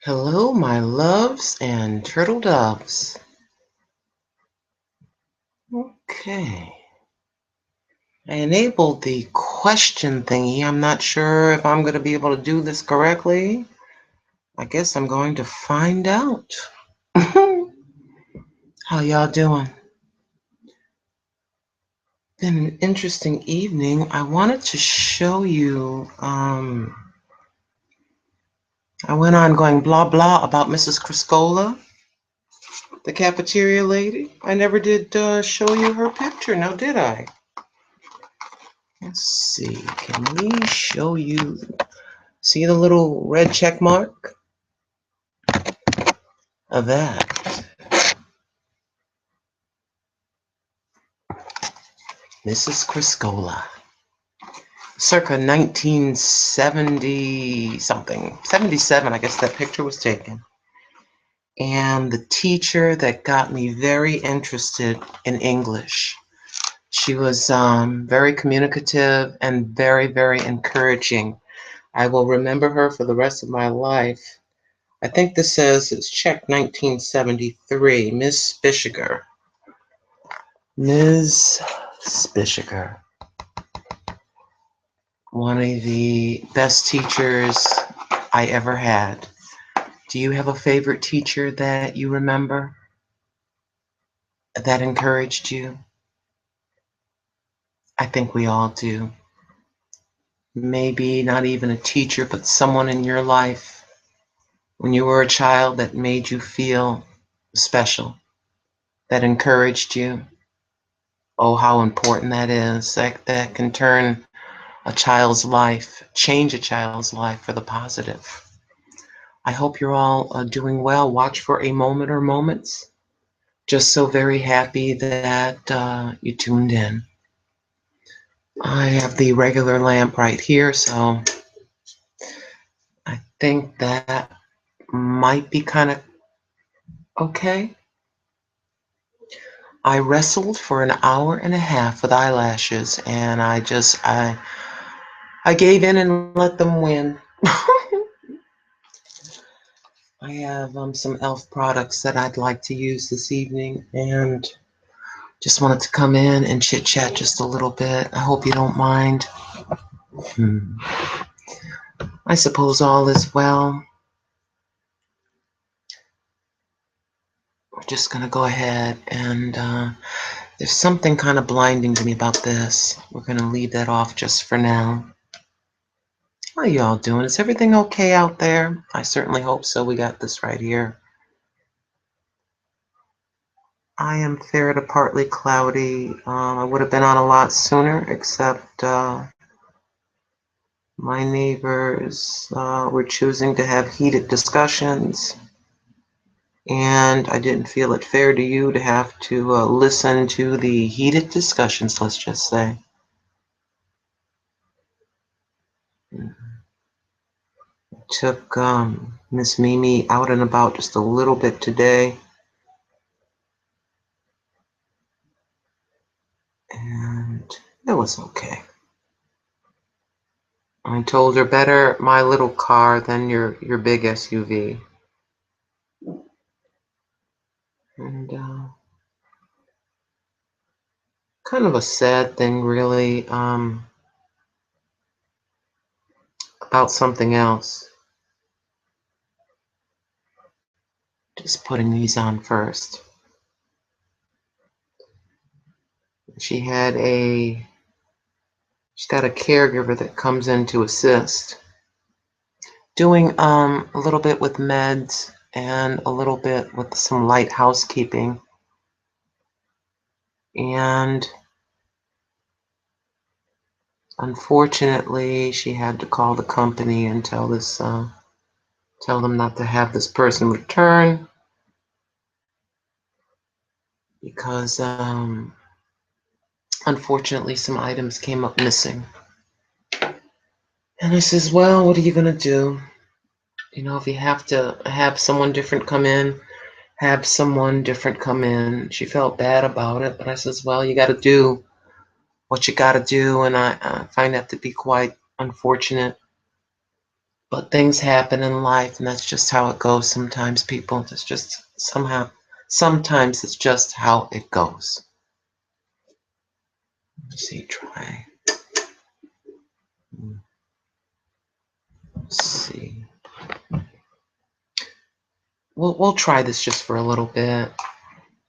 Hello, my loves and turtle doves. Okay. I enabled the question thingy. I'm not sure if I'm going to be able to do this correctly. I guess I'm going to find out. How y'all doing? Been an interesting evening. I wanted to show you. I went on going blah blah about Mrs. Criscola, the cafeteria lady. I never did show you her picture, now did I? Let's see, can we show you? See the little red check mark of that? Mrs. Criscola, circa 1970 something, 77, I guess that picture was taken. And the teacher that got me very interested in English. She was very communicative and very, very encouraging. I will remember her for the rest of my life. I think this says it's check 1973, Miss Spishiger. Ms. Spishiger, one of the best teachers I ever had. Do you have a favorite teacher that you remember that encouraged you? I think we all do. Maybe not even a teacher, but someone in your life when you were a child that made you feel special, that encouraged you. Oh, how important that is. That can turn a child's life, change a child's life for the positive. I hope you're all doing well. Watch for a moment or moments. Just so very happy that you tuned in. I have the regular lamp right here, so I think that might be kind of okay. I wrestled for an hour and a half with eyelashes, and I gave in and let them win. I have some e.l.f. products that I'd like to use this evening, and just wanted to come in and chit chat just a little bit. I hope you don't mind. I suppose all is well. We're just going to go ahead and there's something kind of blinding to me about this. We're going to leave that off just for now. How y'all doing? Is everything okay out there? I certainly hope so. We got this right here. I am fair to partly cloudy. I would have been on a lot sooner, except my neighbors were choosing to have heated discussions, and I didn't feel it fair to you to have to listen to the heated discussions, let's just say. Took Miss Mimi out and about just a little bit today, and it was okay. I told her, better my little car than your big SUV. And kind of a sad thing, really, about something else. Just putting these on first. She's got a caregiver that comes in to assist, doing a little bit with meds and a little bit with some light housekeeping. And unfortunately, she had to call the company and tell them not to have this person return because unfortunately some items came up missing. And I says, well, what are you gonna do? You know, if you have to have someone different come in, have someone different come in. She felt bad about it, but I says, well, you got to do what you got to do, and I find that to be quite unfortunate. But things happen in life, and that's just how it goes sometimes, people. It's just sometimes it's just how it goes. Let's see, try. Let's see. We'll try this just for a little bit.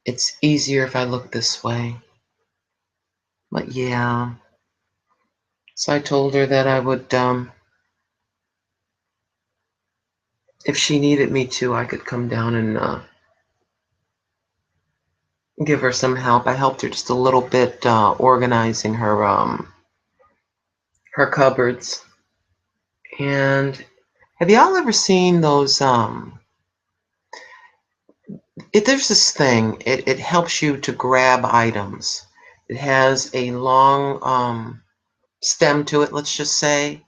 It's easier if I look this way. But yeah. So I told her that I would, if she needed me to, I could come down and give her some help. I helped her just a little bit organizing her cupboards. And have y'all ever seen those? There's this thing. It helps you to grab items. It has a long stem to it. Let's just say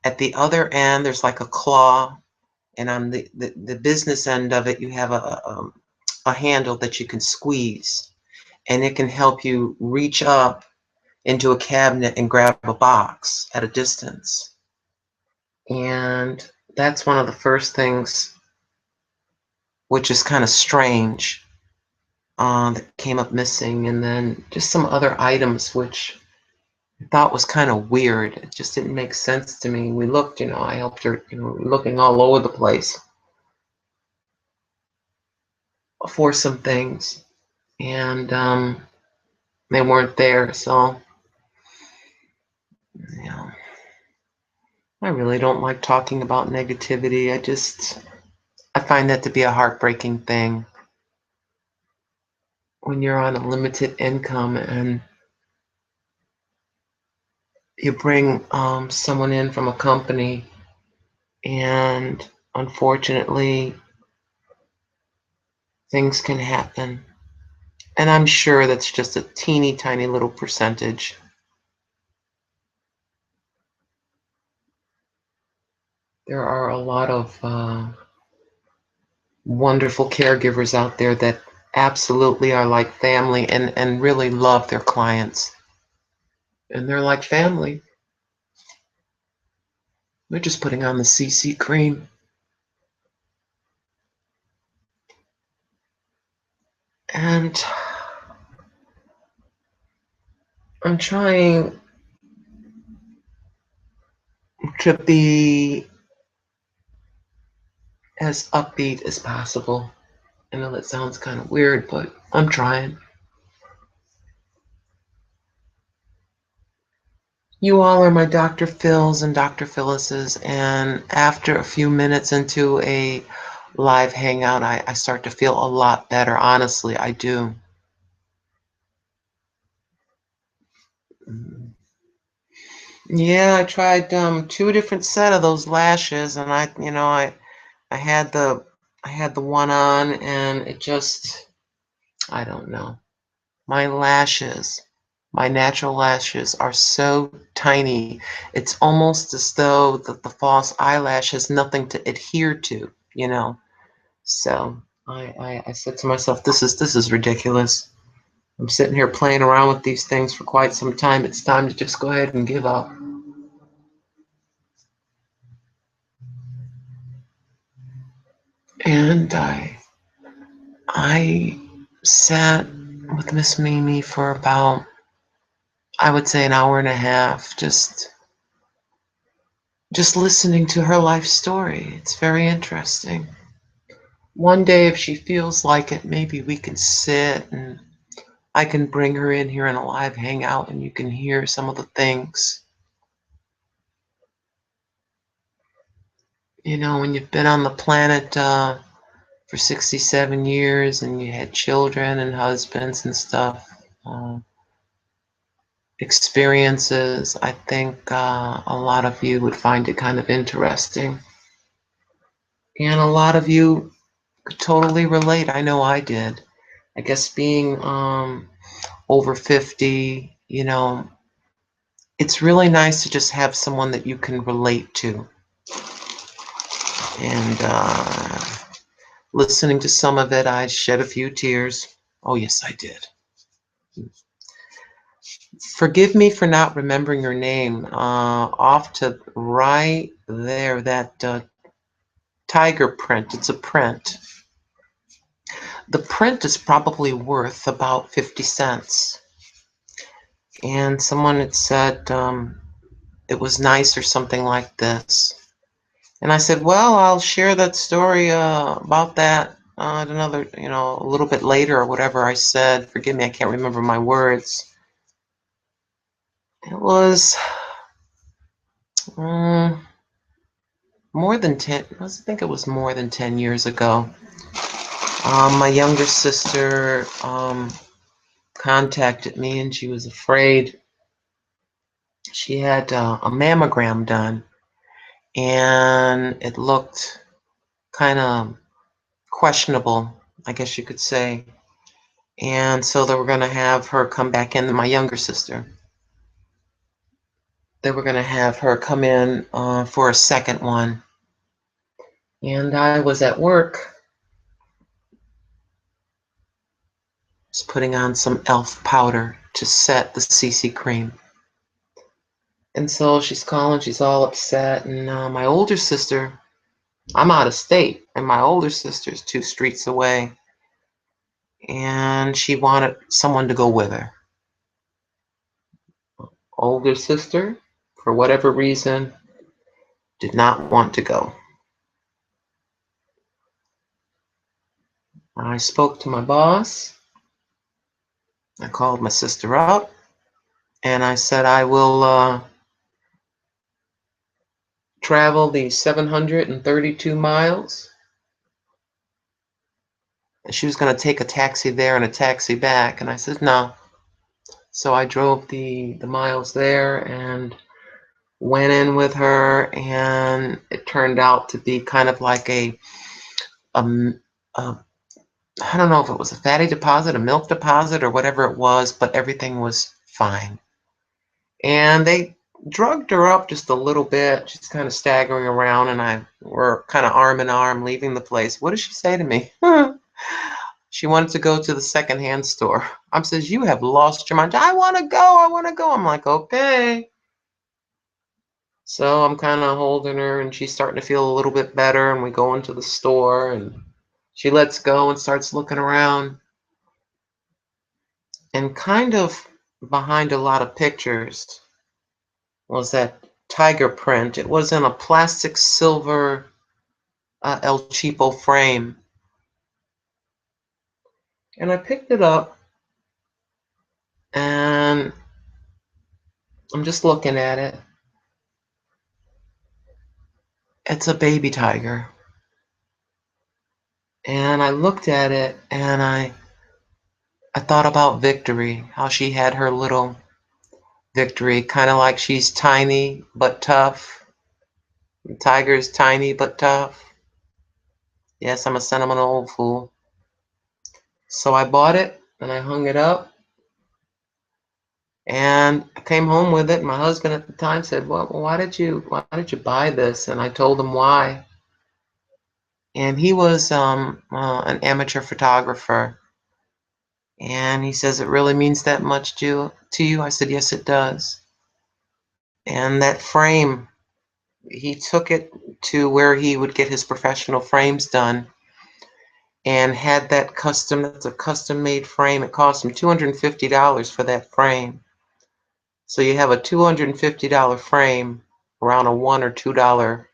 at the other end there's like a claw, and on the business end of it you have a handle that you can squeeze, and it can help you reach up into a cabinet and grab a box at a distance. And that's one of the first things, which is kind of strange, that came up missing. And then just some other items which I thought was kind of weird. It just didn't make sense to me. We looked, I helped her, looking all over the place for some things, and they weren't there. So, I really don't like talking about negativity. I find that to be a heartbreaking thing when you're on a limited income and you bring someone in from a company, and unfortunately things can happen. And I'm sure that's just a teeny tiny little percentage. There are a lot of wonderful caregivers out there that absolutely are like family, and really love their clients. And they're like family. They're just putting on the CC cream. And I'm trying to be as upbeat as possible. I know that sounds kind of weird, but I'm trying. You all are my Dr. Phils and Dr. Phyllis's, and after a few minutes into a live hangout, I start to feel a lot better. Honestly, I do. Yeah, I tried two different set of those lashes, and I had the one on, and it just, I don't know. My lashes, my natural lashes are so tiny. It's almost as though the false eyelash has nothing to adhere to. So I said to myself, this is ridiculous. I'm sitting here playing around with these things for quite some time. It's time to just go ahead and give up. And I sat with Miss Mimi for about, I would say, an hour and a half, just listening to her life story. It's very interesting. One day, if she feels like it, maybe we can sit and I can bring her in here in a live hangout and you can hear some of the things. When you've been on the planet for 67 years and you had children and husbands and stuff, experiences, I think a lot of you would find it kind of interesting. And a lot of you could totally relate. I know I did. I guess being over 50, it's really nice to just have someone that you can relate to. And listening to some of it, I shed a few tears. Oh, yes, I did. Forgive me for not remembering your name. Off to right there, that tiger print. It's a print. The print is probably worth about 50 cents. And someone had said it was nice or something like this. And I said, well, I'll share that story about that at another, a little bit later or whatever I said. Forgive me, I can't remember my words. It was more than 10, I think it was more than 10 years ago. My younger sister contacted me and she was afraid. She had a mammogram done and it looked kind of questionable, I guess you could say. And so they were going to have her come back in, my younger sister. They were going to have her come in for a second one. And I was at work, just putting on some e.l.f. powder to set the CC cream. And so she's calling, she's all upset. And my older sister, I'm out of state, and my older sister's 2 streets away. And she wanted someone to go with her. Older sister, for whatever reason, did not want to go. I spoke to my boss. I called my sister up and I said, I will travel the 732 miles. And she was going to take a taxi there and a taxi back. And I said, no. So I drove the miles there and went in with her. And it turned out to be kind of like a I don't know if it was a fatty deposit, a milk deposit, or whatever it was, but everything was fine. And they drugged her up just a little bit. She's kind of staggering around, and we're kind of arm in arm leaving the place. What did she say to me? She wanted to go to the secondhand store. I says, you have lost your mind. I want to go. I want to go. I'm like, okay. So I'm kind of holding her, and she's starting to feel a little bit better. And we go into the store, and she lets go and starts looking around. And kind of behind a lot of pictures was that tiger print. It was in a plastic silver El Cheapo frame. And I picked it up and I'm just looking at it. It's a baby tiger. And I looked at it and I thought about Victory, how she had her little Victory, kind of like she's tiny but tough. The tiger's tiny but tough. Yes, I'm a sentimental old fool. So I bought it and I hung it up. And I came home with it. My husband at the time said, well, why did you buy this? And I told him why. And he was an amateur photographer. And he says, it really means that much to you? I said, yes, it does. And that frame, he took it to where he would get his professional frames done and had that that's a custom made frame. It cost him $250 for that frame. So you have a $250 frame around a $1 or $2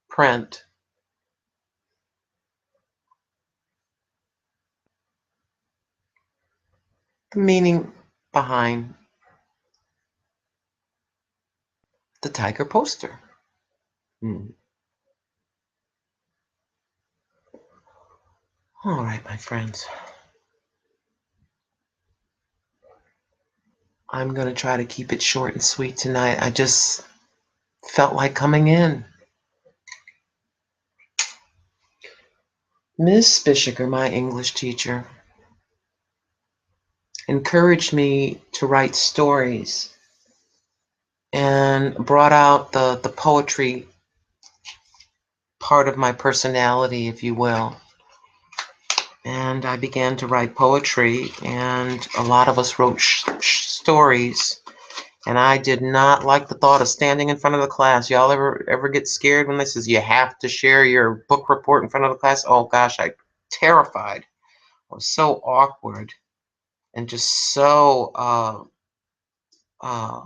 print. The meaning behind the tiger poster. All right, my friends. I'm going to try to keep it short and sweet tonight. I just felt like coming in. Miss Bishiger, my English teacher, encouraged me to write stories and brought out the poetry part of my personality, if you will. and I began to write poetry, and a lot of us wrote stories. And I did not like the thought of standing in front of the class. Y'all ever get scared when they says you have to share your book report in front of the class? Oh gosh, I terrified. I was so awkward and just so uh,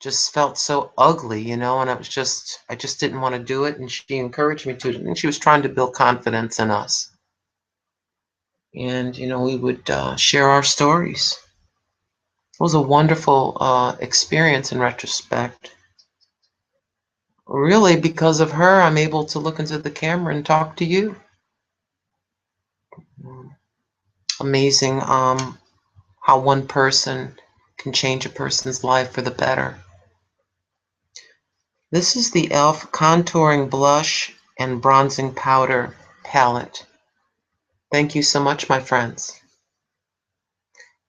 just felt so ugly, you know. And I just didn't want to do it. And she encouraged me to, and she was trying to build confidence in us. And you know, we would share our stories. It was a wonderful experience in retrospect. Really, because of her, I'm able to look into the camera and talk to you. Amazing how one person can change a person's life for the better. This is the e.l.f. Contouring Blush and Bronzing Powder Palette. Thank you so much, my friends.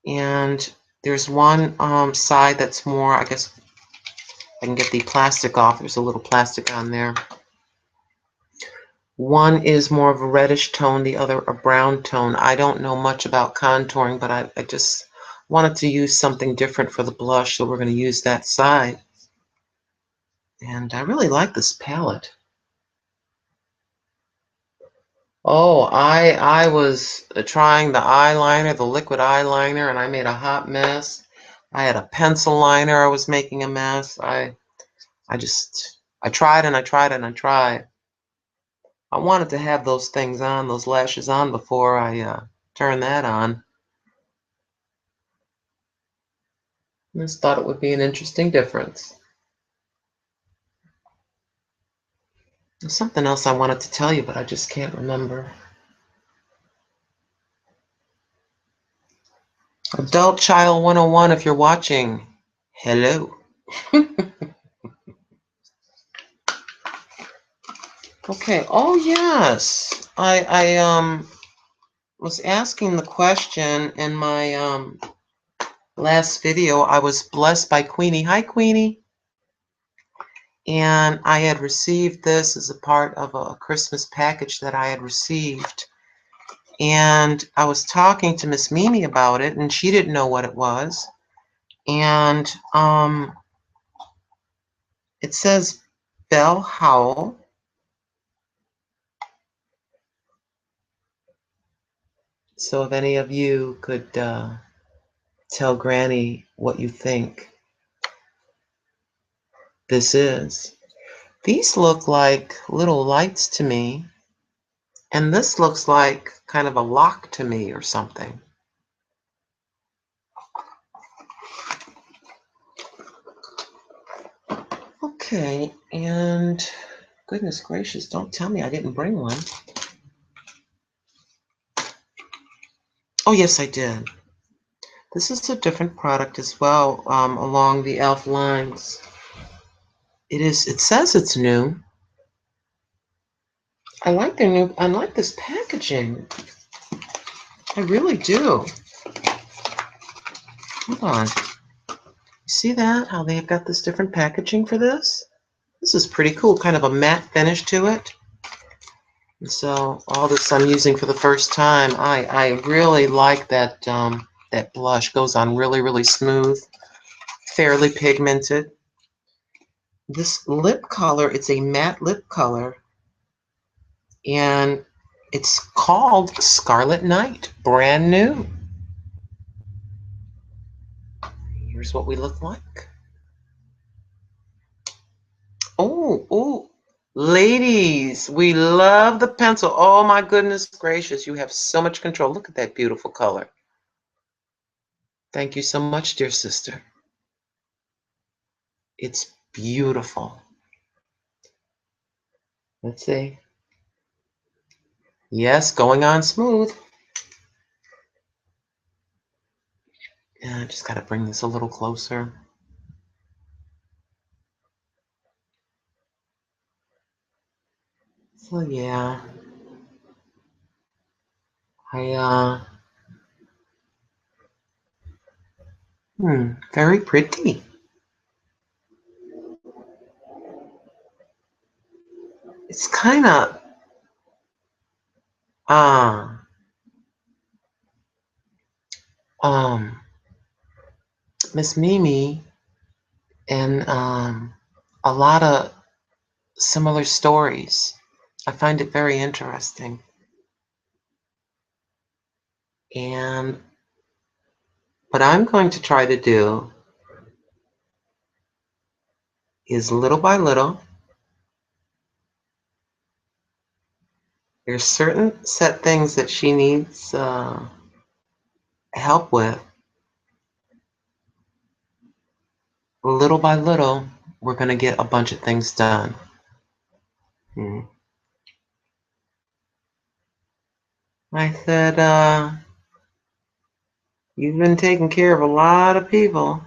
And there's one side that's more, I guess I can get the plastic off. There's a little plastic on there. One is more of a reddish tone, the other a brown tone. I don't know much about contouring, but I just wanted to use something different for the blush, so we're going to use that side. And I really like this palette. Oh, I was trying the eyeliner, the liquid eyeliner, and I made a hot mess. I had a pencil liner, I was making a mess. I tried and I tried and I tried. I wanted to have those things on, those lashes on, before I turn that on. I just thought it would be an interesting difference. There's something else I wanted to tell you, but I just can't remember. Adult Child 101, if you're watching, hello. Okay, oh yes. I was asking the question in my last video. I was blessed by Queenie. Hi, Queenie. And I had received this as a part of a Christmas package that I had received. And I was talking to Miss Mimi about it, and she didn't know what it was. And it says Bell Howell. So if any of you could tell Granny what you think this is. These look like little lights to me. And this looks like kind of a lock to me or something. Okay, and goodness gracious, don't tell me I didn't bring one. Oh, yes, I did. This is a different product as well, along the e.l.f. lines. It says it's new. I like this packaging. I really do. Hold on. See that? How they've got this different packaging for this? This is pretty cool, kind of a matte finish to it. And so all this I'm using for the first time. I really like that that blush. Goes on really, really smooth, fairly pigmented. This lip color, it's a matte lip color, and it's called Scarlet Night, brand new. Here's what we look like. Oh, ladies, we love the pencil. Oh my goodness gracious, you have so much control. Look at that beautiful color. Thank you so much, dear sister. It's beautiful. Let's see. Yes, going on smooth. Yeah, I just got to bring this a little closer. So yeah, I very pretty. It's kind of Um, Miss Mimi and a lot of similar stories. I find it very interesting. And what I'm going to try to do is little by little, there's certain set things that she needs help with. Little by little, we're going to get a bunch of things done. Hmm. I said, you've been taking care of a lot of people.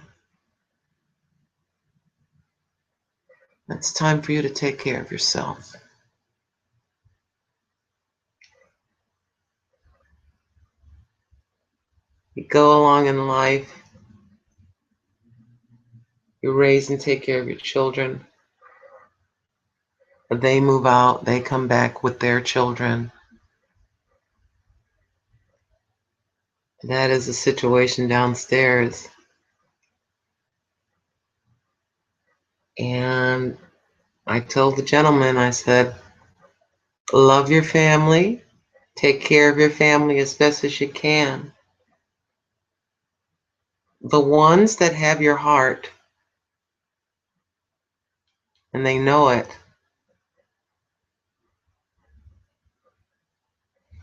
It's time for you to take care of yourself. You go along in life, you raise and take care of your children. They move out, they come back with their children. That is the situation downstairs. And I told the gentleman, I said, love your family, take care of your family as best as you can. The ones that have your heart, and they know it,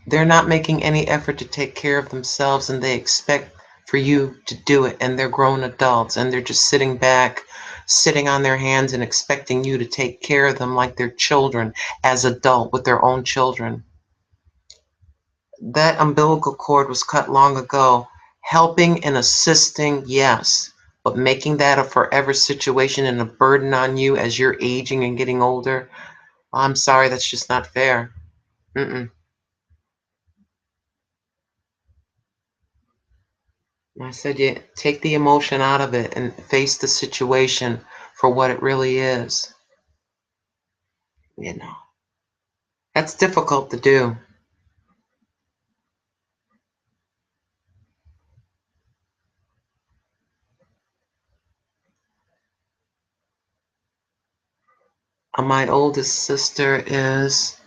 they're not making any effort to take care of themselves, and they expect for you to do it, and they're grown adults, and they're just sitting back, sitting on their hands and expecting you to take care of them like they're children, as adult with their own children. That umbilical cord was cut long ago. Helping and assisting, yes, but making that a forever situation and a burden on you as you're aging and getting older, I'm sorry, that's just not fair. Mm-mm. I said, yeah, take the emotion out of it and face the situation for what it really is. You know, that's difficult to do. My oldest sister is,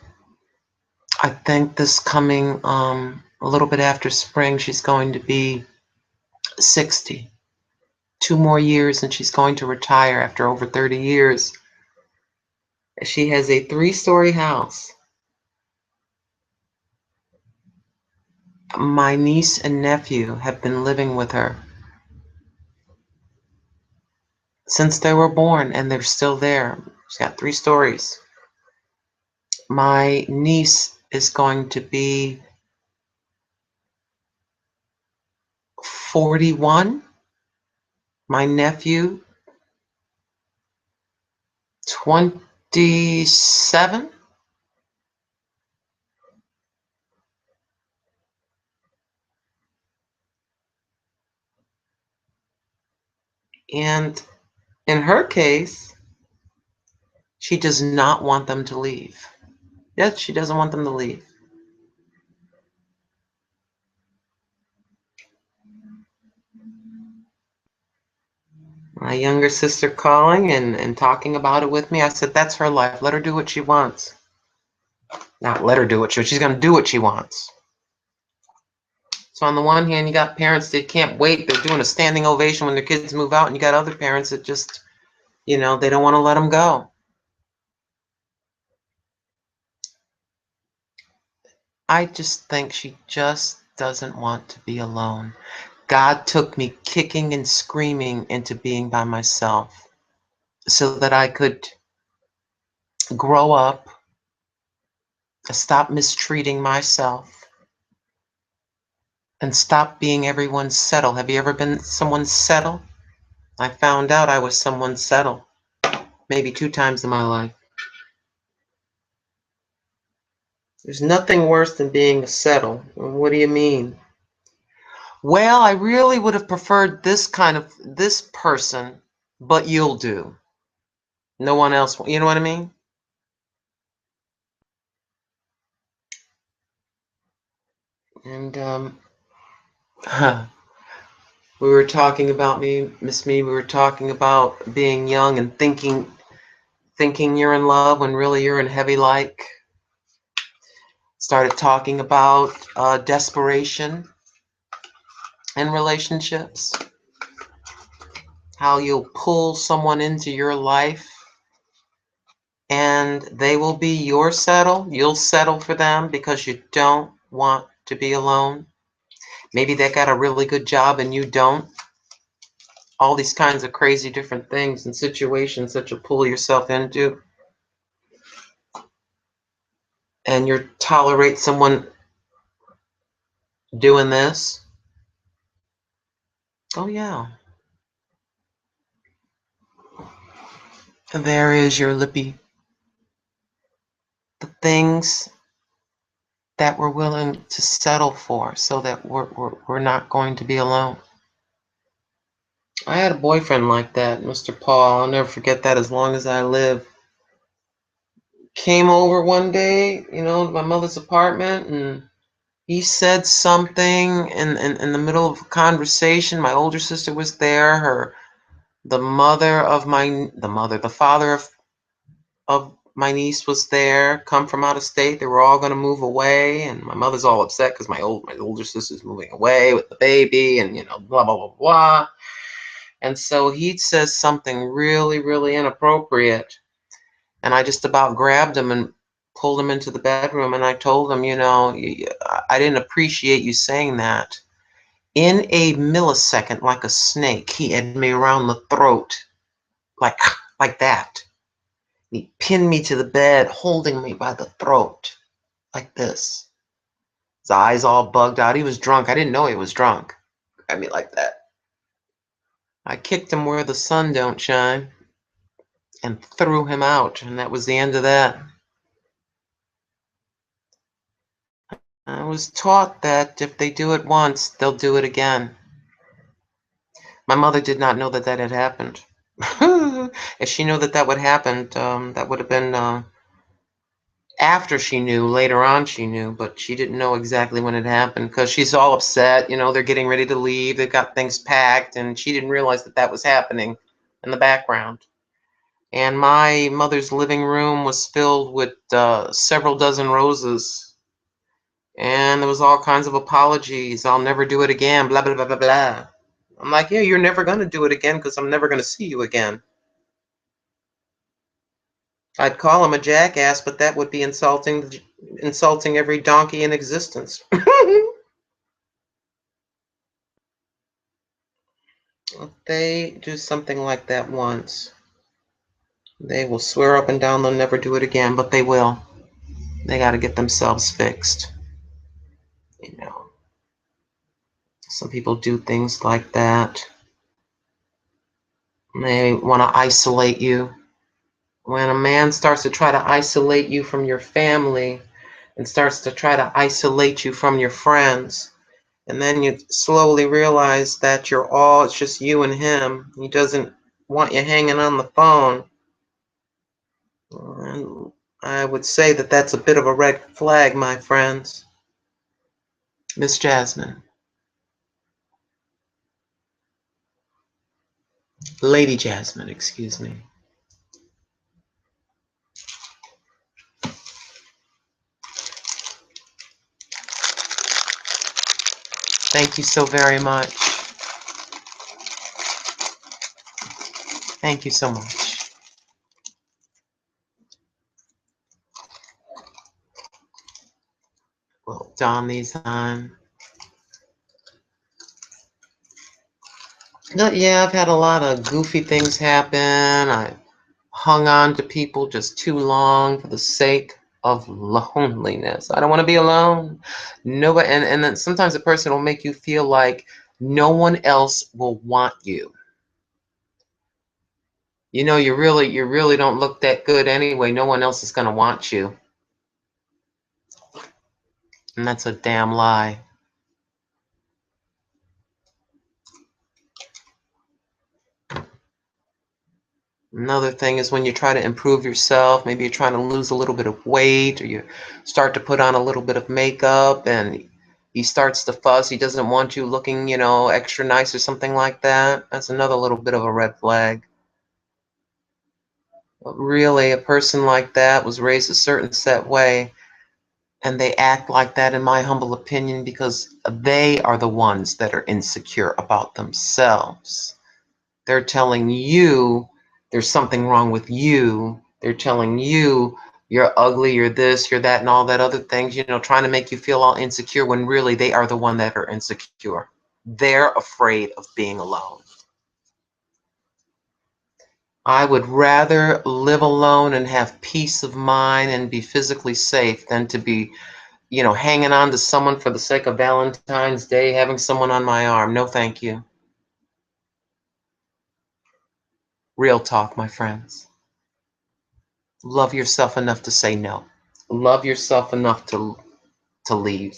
I think this coming, a little bit after spring, she's going to be 60. 2 more years and she's going to retire after over 30 years. She has a 3-story house. My niece and nephew have been living with her since they were born, and they're still there. She's got 3 stories. My niece is going to be 41. My nephew, 27. And in her case, she does not want them to leave. Yes, she doesn't want them to leave. My younger sister calling and talking about it with me. I said, that's her life. Let her do what she wants. Not let her do what she's going to do what she wants. So on the one hand, you got parents that can't wait. They're doing a standing ovation when their kids move out. And you got other parents that just, they don't want to let them go. I just think she just doesn't want to be alone. God took me kicking and screaming into being by myself so that I could grow up, stop mistreating myself, and stop being everyone's settle. Have you ever been someone's settle? I found out I was someone's settle maybe 2 times in my life. There's nothing worse than being a settle. What do you mean? Well, I really would have preferred this person, but you'll do. No one else, you know what I mean? And We were talking about Miss Me, we were talking about being young and thinking you're in love when really you're in heavy like. Started talking about desperation in relationships, how you'll pull someone into your life and they will be your settle. You'll settle for them because you don't want to be alone. Maybe they got a really good job and you don't. All these kinds of crazy different things and situations that you pull yourself into. And you tolerate someone doing this. Oh, yeah. And there is your lippy. The things that we're willing to settle for so that we're not going to be alone. I had a boyfriend like that, Mr. Paul. I'll never forget that as long as I live. Came over one day, to my mother's apartment, and he said something in the middle of a conversation. My older sister was there. The father of my niece was there, come from out of state. They were all going to move away, and my mother's all upset because my older sister's moving away with the baby, and blah blah blah blah. And so he says something really, really inappropriate, and I just about grabbed him and pulled him into the bedroom, and I told him, I didn't appreciate you saying that. In a millisecond, like a snake, he had me around the throat, like that. He pinned me to the bed, holding me by the throat, like this. His eyes all bugged out. He was drunk. I didn't know he was drunk. Grabbed me like that. I kicked him where the sun don't shine and threw him out, and that was the end of that. I was taught that if they do it once, they'll do it again. My mother did not know that had happened. If she knew that would happen, that would have been after she knew. Later on she knew, but she didn't know exactly when it happened because she's all upset. They're getting ready to leave. They've got things packed, and she didn't realize that was happening in the background. And my mother's living room was filled with several dozen roses. And there was all kinds of apologies. I'll never do it again, blah, blah, blah, blah, blah. I'm like, yeah, you're never going to do it again because I'm never going to see you again. I'd call him a jackass, but that would be insulting every donkey in existence. If they do something like that once, they will swear up and down they'll never do it again, but they will. They got to get themselves fixed. Some people do things like that. They want to isolate you. When a man starts to try to isolate you from your family and starts to try to isolate you from your friends, and then you slowly realize that it's just you and him. He doesn't want you hanging on the phone. And I would say that that's a bit of a red flag, my friends. Miss Jasmine. Lady Jasmine, excuse me. Thank you so very much. Thank you so much. We'll don these on. Yeah, I've had a lot of goofy things happen. I hung on to people just too long for the sake of loneliness. I don't want to be alone. Nobody, and then sometimes a person will make you feel like no one else will want you. You really don't look that good anyway. No one else is going to want you. And that's a damn lie. Another thing is when you try to improve yourself, maybe you're trying to lose a little bit of weight, or you start to put on a little bit of makeup, and he starts to fuss. He doesn't want you looking, extra nice or something like that. That's another little bit of a red flag. But really, a person like that was raised a certain set way, and they act like that, in my humble opinion, because they are the ones that are insecure about themselves. They're telling you there's something wrong with you. They're telling you you're ugly, you're this, you're that, and all that other things, trying to make you feel all insecure when really they are the one that are insecure. They're afraid of being alone. I would rather live alone and have peace of mind and be physically safe than to be, hanging on to someone for the sake of Valentine's Day, having someone on my arm. No, thank you. Real talk, my friends. Love yourself enough to say no. Love yourself enough to leave.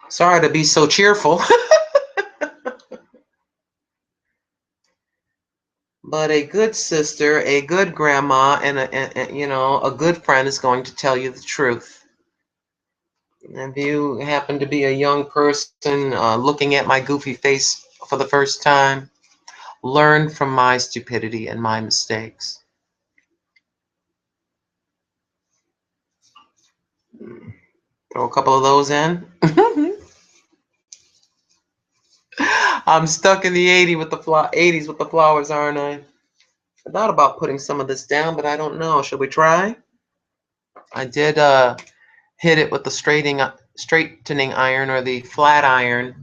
Sorry to be so cheerful. But a good sister, a good grandma, and a good friend is going to tell you the truth. If you happen to be a young person looking at my goofy face for the first time, learn from my stupidity and my mistakes. Throw a couple of those in. I'm stuck in the 80s with the flowers, aren't I? I thought about putting some of this down, but I don't know. Should we try? I did hit it with the straightening iron or the flat iron.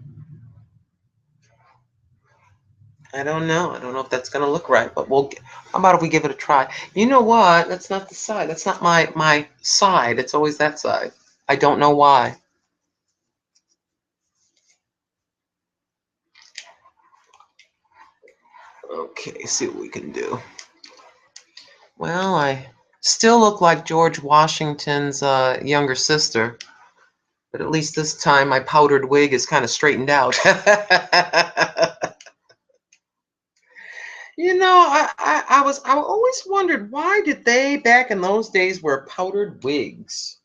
I don't know. I don't know if that's going to look right, but how about if we give it a try? You know what? That's not the side. That's not my side. It's always that side. I don't know why. Okay, see what we can do. Well, I still look like George Washington's younger sister, but at least this time my powdered wig is kind of straightened out. I always wondered, why did they back in those days wear powdered wigs?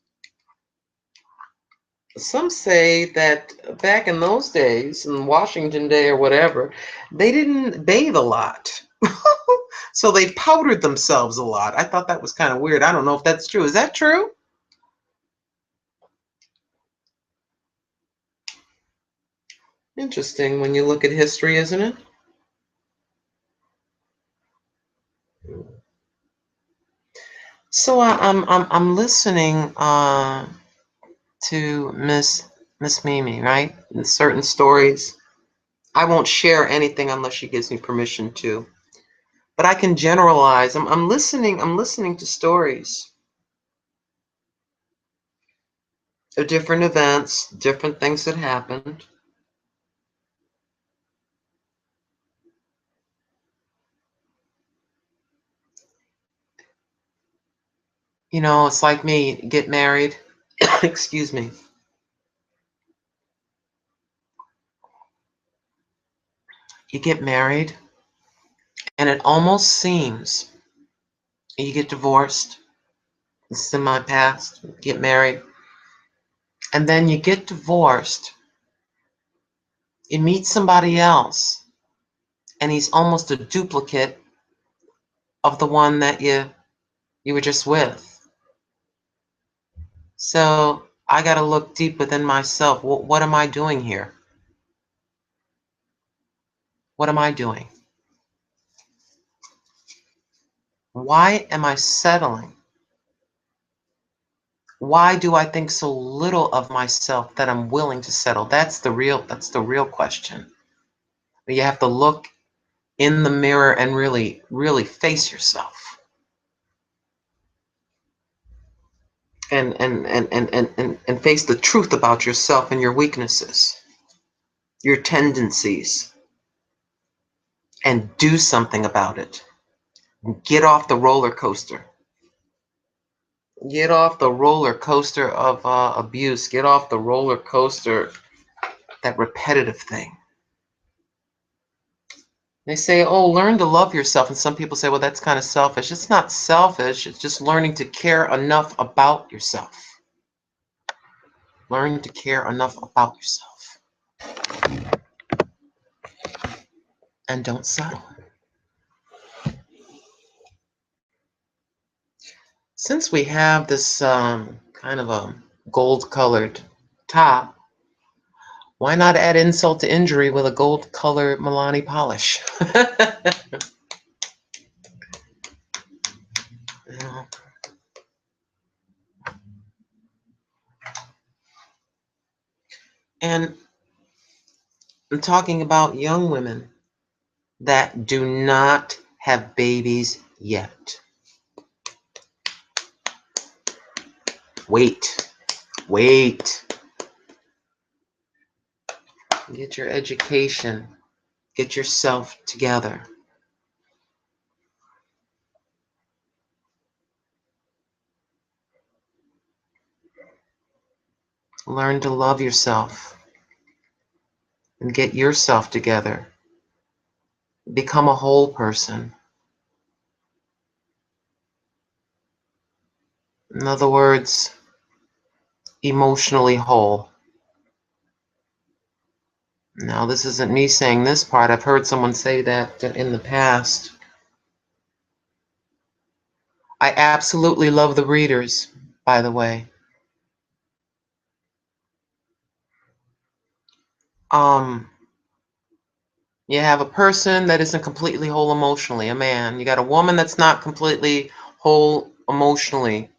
Some say that back in those days, in Washington Day or whatever, they didn't bathe a lot. So they powdered themselves a lot. I thought that was kind of weird. I don't know if that's true. Is that true? Interesting when you look at history, isn't it? So I'm listening to Miss Mimi, right? In certain stories. I won't share anything unless she gives me permission to. But I can generalize. I'm listening to stories of different events, different things that happened. It's like me, get married. Excuse me. You get married, and it almost seems you get divorced. This is in my past. Get married, and then you get divorced. You meet somebody else, and he's almost a duplicate of the one that you were just with. So I got to look deep within myself. What am I doing here? What am I doing? Why am I settling? Why do I think so little of myself that I'm willing to settle? That's the real question. You have to look in the mirror and really, really face yourself. And face the truth about yourself and your weaknesses, your tendencies, and do something about it. Get off the roller coaster. Get off the roller coaster of abuse. Get off the roller coaster, that repetitive thing. They say, oh, learn to love yourself. And some people say, well, that's kind of selfish. It's not selfish. It's just learning to care enough about yourself. Learn to care enough about yourself. And don't settle. Since we have this kind of a gold-colored top, why not add insult to injury with a gold-colored Milani polish? Yeah. And I'm talking about young women that do not have babies yet. Wait, wait. Get your education. Get yourself together. Learn to love yourself and get yourself together. Become a whole person. In other words, emotionally whole. Now, this isn't me saying this part. I've heard someone say that in the past. I absolutely love the readers, by the way. Um, you have a person that isn't completely whole emotionally, a man. You got a woman that's not completely whole emotionally,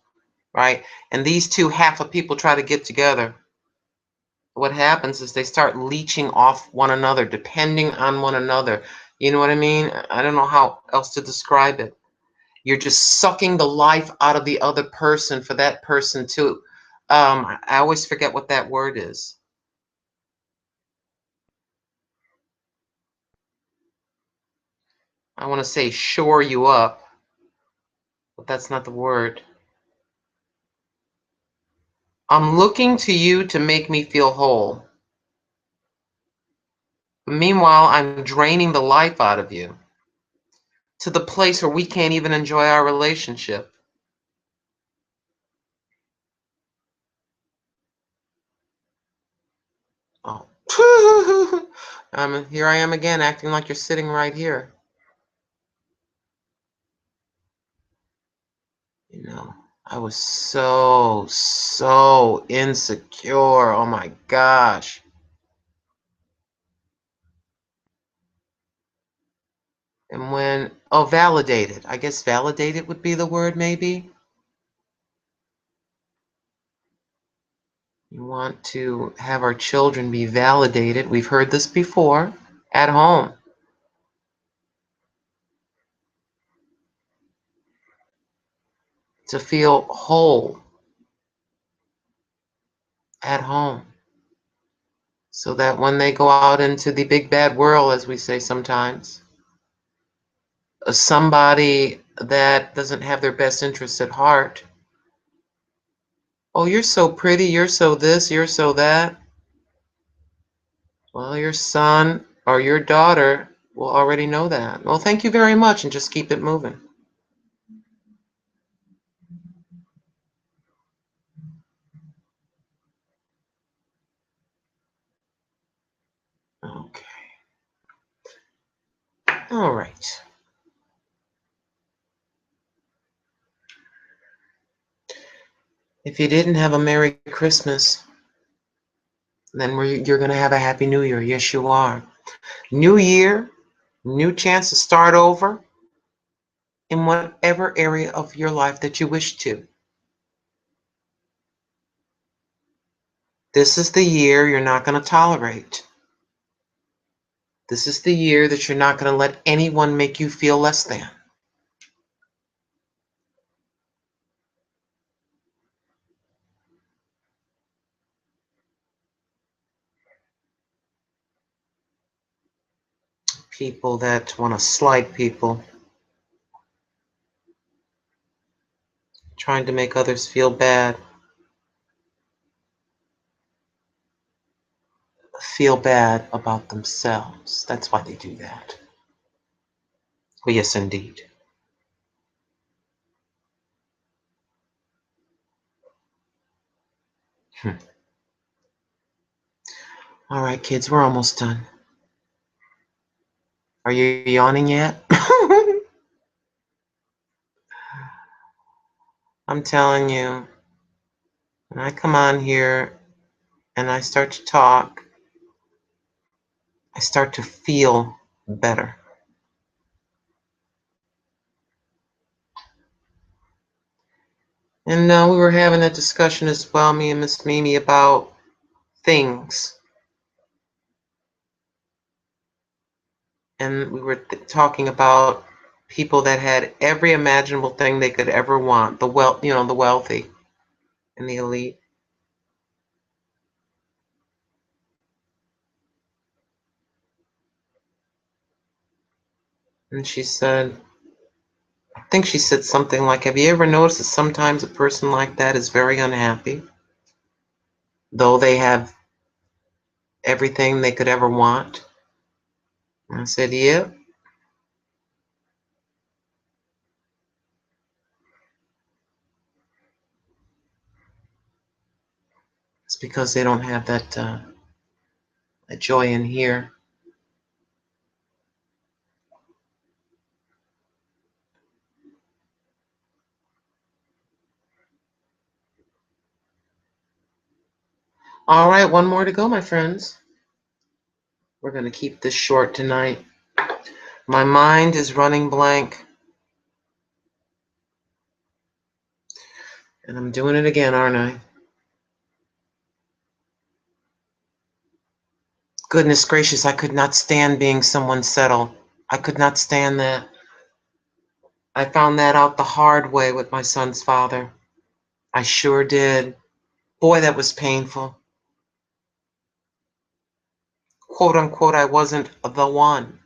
right? And these two half of people try to get together. What happens is they start leeching off one another, depending on one another. You know what I mean? I don't know how else to describe it. You're just sucking the life out of the other person for that person to, I always forget what that word is. I want to say shore you up, but that's not the word. I'm looking to you to make me feel whole. Meanwhile, I'm draining the life out of you to the place where we can't even enjoy our relationship. Oh. Here I am again, acting like you're sitting right here. You know, I was so insecure. Oh my gosh. And when, oh, validated. I guess validated would be the word, maybe. You want to have our children be validated. We've heard this before at home. To feel whole at home. So that when they go out into the big bad world, as we say sometimes, somebody that doesn't have their best interests at heart. Oh, you're so pretty, you're so this, you're so that. Well, your son or your daughter will already know that. Well, thank you very much, and just keep it moving. Okay. All right. If you didn't have a Merry Christmas, then you're going to have a Happy New Year. Yes, you are. New year, new chance to start over in whatever area of your life that you wish to. This is the year you're not going to tolerate. This is the year that you're not going to let anyone make you feel less than. People that want to slight people, trying to make others feel bad, feel bad about themselves. That's why they do that. Well, yes, indeed. Hmm. All right, kids, we're almost done. Are you yawning yet? I'm telling you, when I come on here and I start to talk, I start to feel better. And we were having a discussion as well, me and Miss Mimi, about things. And we were talking about people that had every imaginable thing they could ever want. The wealthy and the elite. And she said, I think she said something like, have you ever noticed that sometimes a person like that is very unhappy, though they have everything they could ever want? And I said, yeah, it's because they don't have that joy in here. All right, one more to go, my friends. We're going to keep this short tonight. My mind is running blank, and I'm doing it again, aren't I? Goodness gracious, I could not stand being someone settled. I could not stand that. I found that out the hard way with my son's father. I sure did. Boy, that was painful. Quote unquote, I wasn't the one.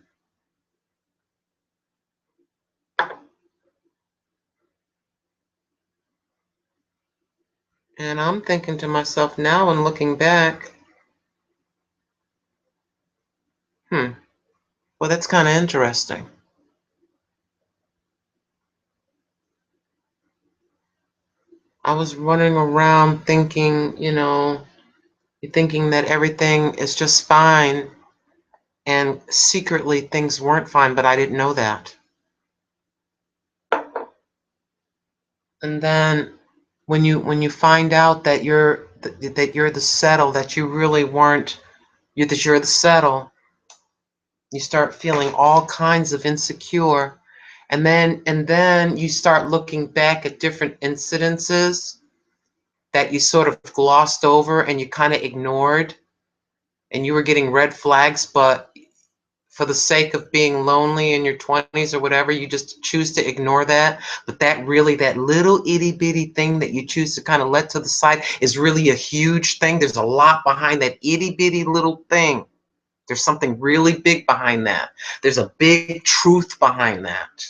And I'm thinking to myself now and looking back, well, that's kind of interesting. I was running around thinking, thinking that everything is just fine, and secretly things weren't fine, but I didn't know that. And then when you find out that you're the settle, that you really weren't, that you're the settle, you start feeling all kinds of insecure, and then you start looking back at different incidences that you sort of glossed over and you kind of ignored, and you were getting red flags, but for the sake of being lonely in your 20s or whatever, you just choose to ignore that. But that little itty bitty thing that you choose to kind of let to the side is really a huge thing. There's a lot behind that itty bitty little thing. There's something really big behind that. There's a big truth behind that.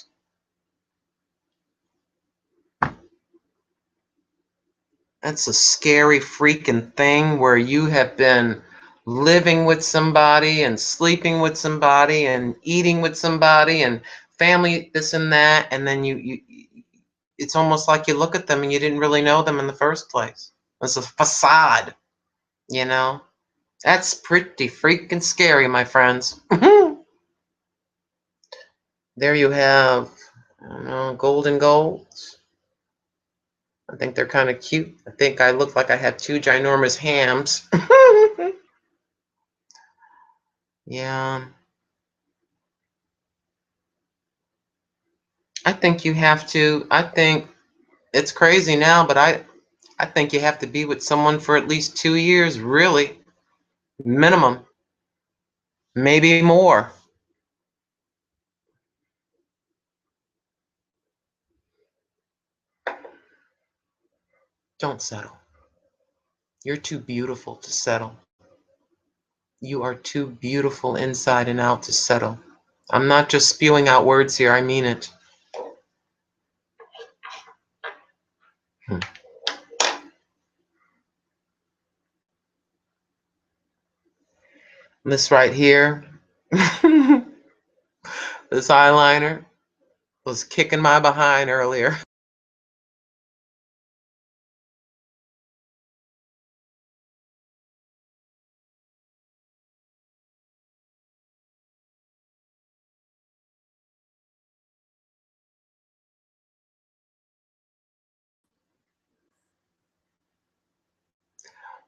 That's a scary freaking thing where you have been living with somebody and sleeping with somebody and eating with somebody and family, this and that, and then you it's almost like you look at them and you didn't really know them in the first place. It's a facade, you know? That's pretty freaking scary, my friends. There you have, I don't know, golden golds. I think they're kind of cute. I think I look like I have two ginormous hams. Yeah. I think it's crazy now, but I think you have to be with someone for at least 2 years, really. Minimum. Maybe more. Don't settle. You're too beautiful to settle. You are too beautiful inside and out to settle. I'm not just spewing out words here, I mean it. Hmm. This right here, this eyeliner, was kicking my behind earlier.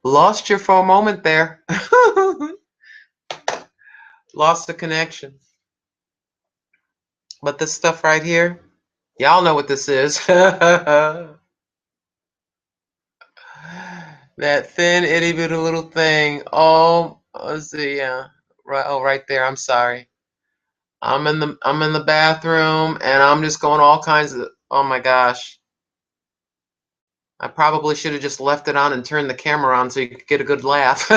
Lost you for a moment there. Lost the connection. But this stuff right here, y'all know what this is. That thin itty bitty little thing. Oh, let's see, yeah. Right, oh, right there. I'm sorry. I'm in the bathroom and I'm just going all kinds of, oh my gosh. I probably should have just left it on and turned the camera on so you could get a good laugh.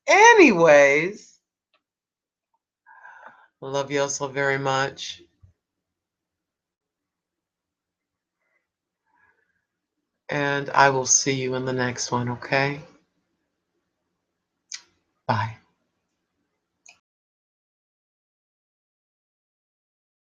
Anyways, I love you all so very much. And I will see you in the next one, okay? Bye.